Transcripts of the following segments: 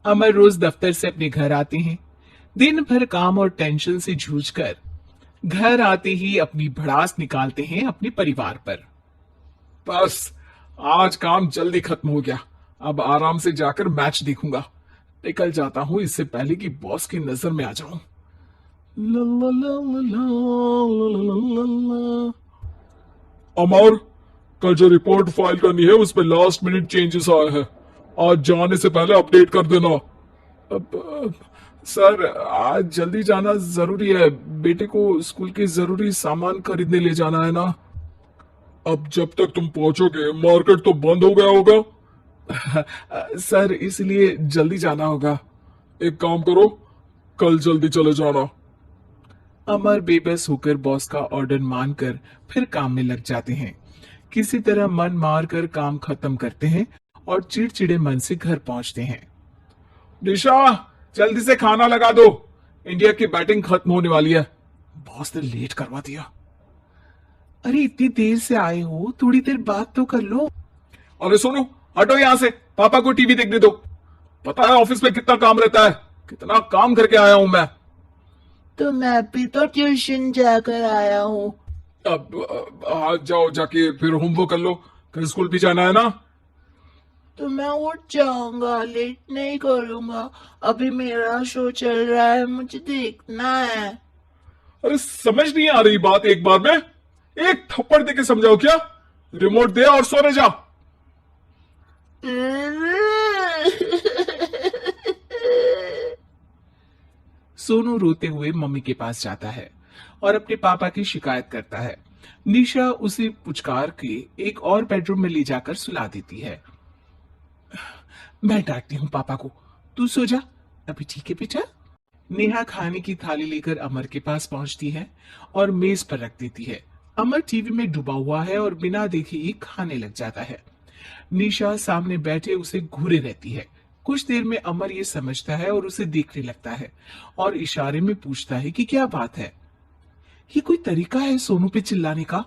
अमर रोज दफ्तर से अपने घर आते हैं। दिन भर काम और टेंशन से जूझकर घर आते ही अपनी भड़ास निकालते हैं अपने परिवार पर। बस आज काम जल्दी खत्म हो गया। अब आराम से जाकर मैच देखूंगा। निकल जाता हूँ इससे पहले कि बॉस की नजर में आ जाऊं। ला ला ला ला ला ला ला ला ला। अमर, कल जो रिपोर्ट फाइल करनी है उसमें लास्ट मिनट चेंजेस आए हैं। आज जाने से पहले अपडेट कर देना। अब, सर आज जल्दी जाना जरूरी है। बेटे को स्कूल के जरूरी सामान खरीदने ले जाना है ना। अब जब तक तुम पहुंचोगे मार्केट तो बंद हो गया होगा। सर इसलिए जल्दी जाना होगा। एक काम करो, कल जल्दी चले जाना। अमर बेबस होकर बॉस का ऑर्डर मानकर फिर काम में लग जाते हैं। किसी तरह मन मार कर काम खत्म करते हैं और चिड़चिड़े मन से घर पहुंचते हैं। निशा, जल्दी से खाना लगा दो। इंडिया की बैटिंग खत्म होने वाली है। बॉस ने लेट करवा दिया। अरे इतनी देर से आए हो, थोड़ी देर बात तो कर लो। अरे सुनो, हटो यहां से। पापा को टीवी देखने दो। पता है ऑफिस में कितना काम रहता है। कितना काम करके आया हूं मैं। तो मैं भी तो ट्यूशन जाकर आया हूँ। अब आज जाओ, जाके फिर होमवर्क कर लो। कल स्कूल भी जाना है ना। तो मैं उठ जाऊंगा, लेट नहीं करूंगा। अभी मेरा शो चल रहा है, मुझे देखना है। अरे समझ नहीं आ रही बात एक बार में। एक थप्पड़ देके समझाओ क्या। रिमोट दे और सोने जा। सोनू रोते हुए मम्मी के पास जाता है और अपने पापा की शिकायत करता है। निशा उसे पुचकार के एक और बेडरूम में ले जाकर सुला देती है। मैं डांटती हूँ पापा को, तू सो जा। अभी ठीक है बेटा। नेहा खाने की थाली लेकर अमर के पास पहुंचती है और मेज पर रख देती है। अमर टीवी में डूबा हुआ है और बिना देखे ही खाने लग जाता है। निशा सामने बैठे उसे घूरे रहती है। कुछ देर में अमर ये समझता है और उसे देखने लगता है और इशारे में पूछता है कि क्या बात है। ये कोई तरीका है सोनू पे चिल्लाने का।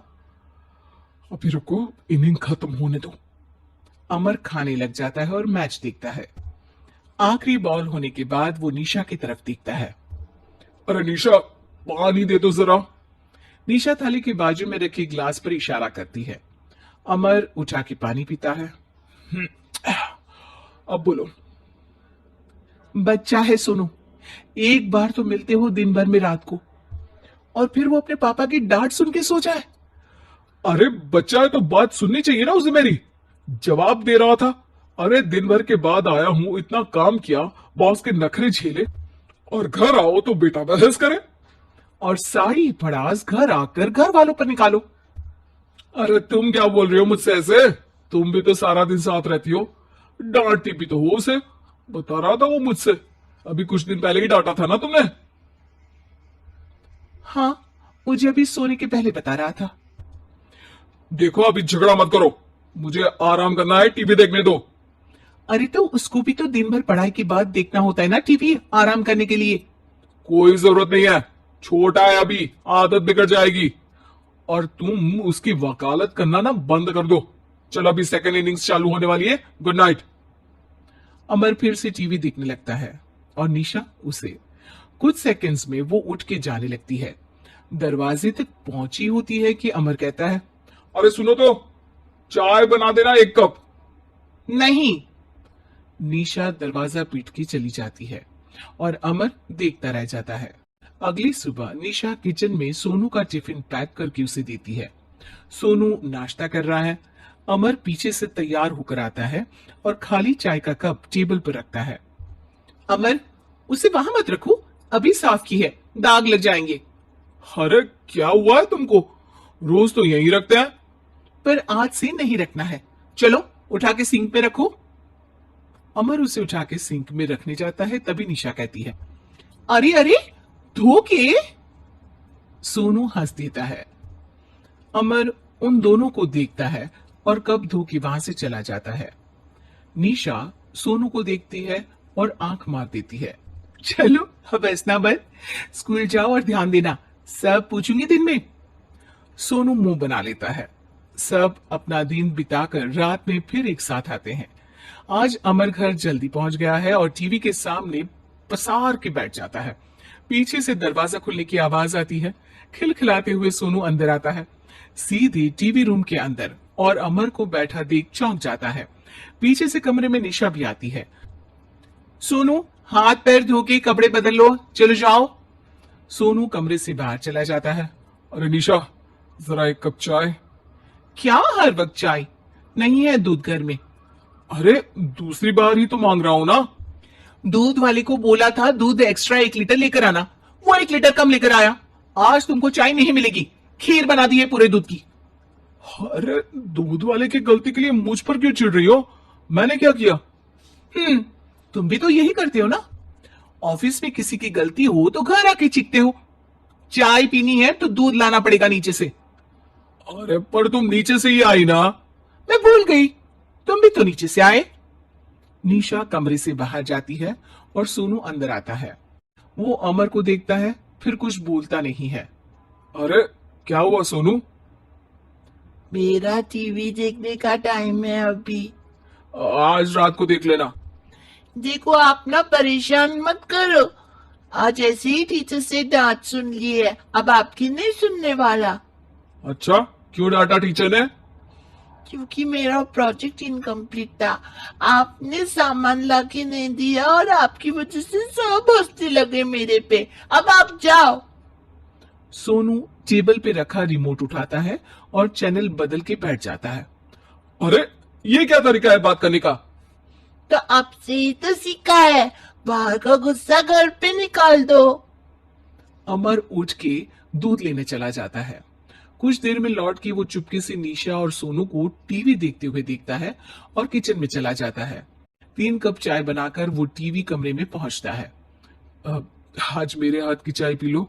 अभी रुको, इनिंग खत्म होने दो। अमर खाने लग जाता है और मैच देखता है। आखिरी बॉल होने के बाद वो निशा की तरफ देखता है। अरे निशा, पानी दे दो जरा। निशा थाली के बाजू में रखे ग्लास पर इशारा करती है। अमर उठा के पानी पीता है। अब बोलो। बच्चा है सोनू, एक बार तो मिलते हो दिन भर में रात को, और फिर वो अपने पापा की डांट सुन के सो जाए। अरे बच्चा है तो बात सुननी चाहिए ना उसे मेरी। जवाब दे रहा था। अरे दिन भर के बाद आया हूं, इतना काम किया, बॉस के नखरे झेले, और घर आओ तो बेटा बहस करे। और सारी भड़ास घर आकर घर वालों पर निकालो। अरे तुम क्या बोल रही हो मुझसे ऐसे। तुम भी तो सारा दिन साथ रहती हो। डांटती भी तो हो उसे। बता रहा था वो मुझसे। अभी कुछ दिन पहले ही डांटा था ना तुमने। हाँ, मुझे अभी सोने के पहले बता रहा था। देखो अभी झगड़ा मत करो। मुझे आराम करना है, टीवी देखने दो। अरे तो उसको भी तो दिन भर पढ़ाई के बाद देखना होता है ना टीवी, आराम करने के लिए। कोई जरूरत नहीं है, छोटा है अभी, आदत बिगड़ जाएगी। और तुम उसकी वकालत करना ना बंद कर दो। चलो अभी सेकंड इनिंग्स चालू होने वाली है। Good night. अमर फिर से टीवी देखने लगता है और निशा उसे। कुछ सेकंड्स में वो उठ के जाने लगती है। दरवाजे तक पहुंची होती है कि अमर कहता है, अरे सुनो तो, चाय बना देना 1 कप। नहीं। निशा दरवाजा पीट के चली जाती है और अमर देखता रह जाता है। अगली सुबह निशा किचन में सोनू का टिफिन पैक करके उसे देती है। सोनू नाश्ता कर रहा है। अमर पीछे से तैयार होकर आता है और खाली चाय का कप टेबल पर रखता है। अमर, उसे वहां मत रखो, अभी साफ की है, दाग लग जाएंगे। अरे क्या हुआ है तुमको। रोज तो यहीं रखते हैं। पर आज से नहीं रखना है। चलो उठा के सिंक पे रखो। अमर उसे उठा के सिंक में रखने जाता है, तभी निशा कहती है, अरे अरे, धो के। सोनू हंस देता है। अमर उन दोनों को देखता है और कब धो के वहां से चला जाता है। निशा सोनू को देखती है और आंख मार देती है। चलो अब हंसना बंद, स्कूल जाओ और ध्यान देना, सब पूछूंगी दिन में। सोनू मुंह बना लेता है। सब अपना दिन बिताकर रात में फिर एक साथ आते हैं। आज अमर घर जल्दी पहुंच गया है और टीवी के सामने पसार के बैठ जाता है। पीछे से दरवाजा खुलने की आवाज आती है। खिलखिलाते हुए सोनू अंदर आता है, सीधे टीवी रूम के अंदर, और अमर को बैठा देख चौंक जाता है। पीछे से कमरे में निशा भी आती है। सोनू, हाथ पैर धो के कपड़े बदल लो, चलो जाओ। सोनू कमरे से बाहर चला जाता है। अरे निशा, जरा एक कप चाय। क्या हर वक्त चाय? नहीं है दूध घर में। अरे दूसरी बार ही तो मांग रहा हूं ना। दूध वाले को बोला था दूध एक्स्ट्रा 1 लीटर लेकर आना, वो 1 लीटर कम लेकर आया। आज तुमको चाय नहीं मिलेगी, खीर बना दी है पूरे दूध की। अरे दूध वाले की गलती के लिए मुझ पर क्यों चिढ़ रही हो? मैंने क्या किया? तुम भी तो यही करते हो ना। ऑफिस में किसी की गलती हो तो घर आके चीखते हो। चाय पीनी है तो दूध लाना पड़ेगा नीचे से। अरे पर तुम नीचे से ही आई ना। मैं भूल गई, तुम भी तो नीचे से आए। निशा कमरे से बाहर जाती है और सोनू अंदर आता है। वो अमर को देखता है, फिर कुछ बोलता नहीं है। अरे क्या हुआ सोनू? मेरा टीवी देखने का टाइम है अभी। आज रात को देख लेना। देखो, आप ना परेशान मत करो। आज ऐसे ही टीचर से डांट सुन ली है, अब आपकी नहीं सुनने वाला। अच्छा, क्यों डांटा टीचर ने? क्योंकि मेरा प्रोजेक्ट इनकम्प्लीट था। आपने सामान लाके नहीं दिया और आपकी वजह से सब हंसने लगे मेरे पे। अब आप जाओ। सोनू टेबल पे रखा रिमोट उठाता है और चैनल बदल के बैठ जाता है। अरे ये क्या तरीका है बात करने का? तो आपसे ही तो सीखा है, बाहर का गुस्सा घर पे निकाल दो। अमर उठ के दूध लेने चला जाता है। कुछ देर में लौट के वो चुपके से निशा और सोनू को टीवी देखते हुए देखता है और किचन में चला जाता है। 3 कप चाय बनाकर वो टीवी कमरे में पहुंचता है। आज मेरे हाथ की चाय पी लो।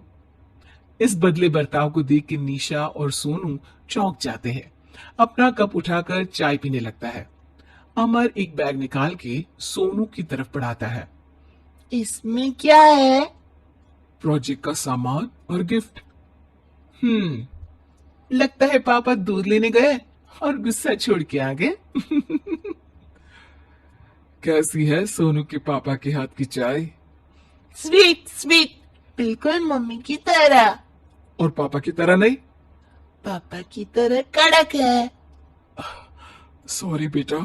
इस बदले बर्ताव को देख के निशा और सोनू चौंक जाते हैं। अपना कप उठाकर चाय पीने लगता है। अमर एक बैग निकाल के सोनू की तरफ बढ़ाता है। इसमें क्या है? प्रोजेक्ट का सामान और गिफ्ट। लगता है पापा दूध लेने गए और गुस्सा छोड़ के आ गए। कैसी है सोनू के पापा के हाथ की चाय? स्वीट स्वीट, बिल्कुल मम्मी की तरह। और पापा की तरह नहीं? पापा की तरह कड़क है। सॉरी बेटा,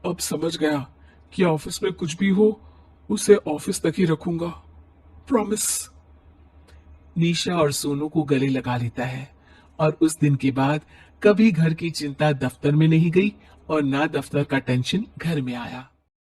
अब समझ गया कि ऑफिस में कुछ भी हो उसे ऑफिस तक ही रखूंगा। प्रॉमिस। निशा और सोनू को गले लगा लेता है और उस दिन के बाद कभी घर की चिंता दफ्तर में नहीं गई और ना दफ्तर का टेंशन घर में आया।